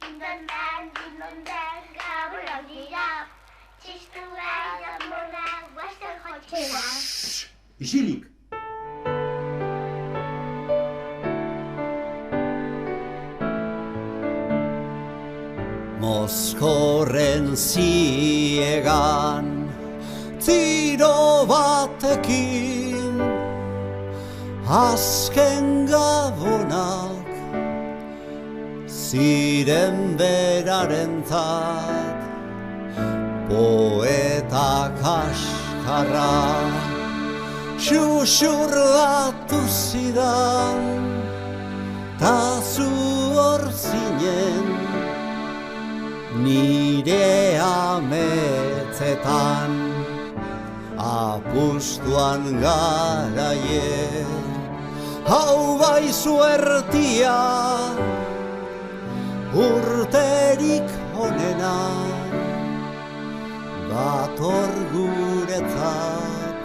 Dindan, gaburak dirap. Txistua izanbonak, guazten jotxera. Isilik! Moskorren ziegan tiro batekin azken gabonak ziren berarentzat poeta kaskarra xuxurlatu zidan ta zu hor zinen nire ametzetan apustuan garaie hau bai suertia urterik onena dator guretzat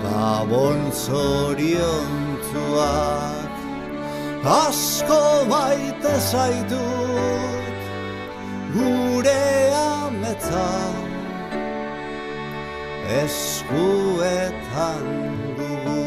Gabon zoriontzuak asko maite zaitut gure ametza eskuetan dugu.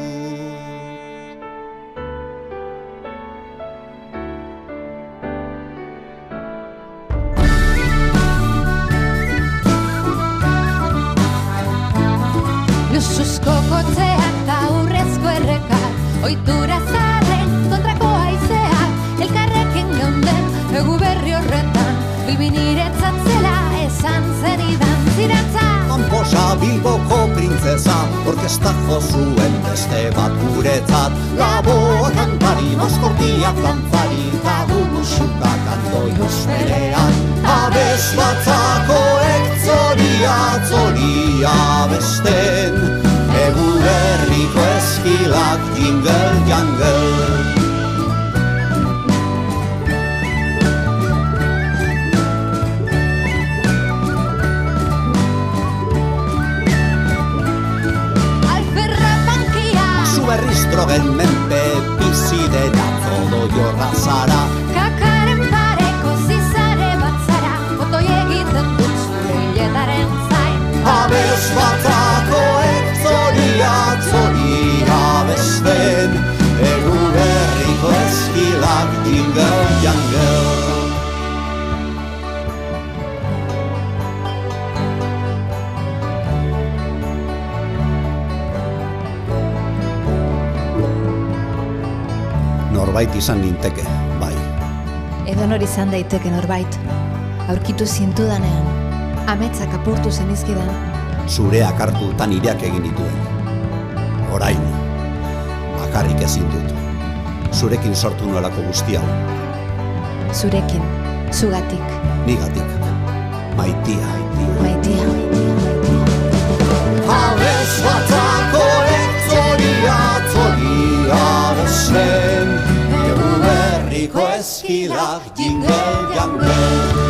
Luxuzko kotzeak eta urrezko errekak ohitura zaharren kontrako haizeak elkarrekin geunden egu berri horretan bilbiniretzat zela esan zenidan ziratza Amposa Bilboko printzesa orkesta jo zuen beste bat guretzat Laboa kantari, moskortiak dantzari eta buluxukak andoioz berean Abez batzako zoria besten egu berriko eskilak jingle jangle Berriztrogen menpe biziden atzodo jorra zara Kakaren pareko zizare bat zara Otoi egiten dut zure hiletaren zain Abez batzako zoria besten egu berriko eskilak jingle jangle Norbait izan ninteke, bai. Edonor izan daiteke norbait. Aurkitu zintudanean, ametsak apurtu zenizkidan. Zureak hartu eta nireak egin dituen. Orain, bakarrik ezin dut. Zurekin sortu nuelako guztia. Zurekin, zugatik. Nigatik, maitia. Abez batzako zoria besten egu berriko eskilak jingle jangle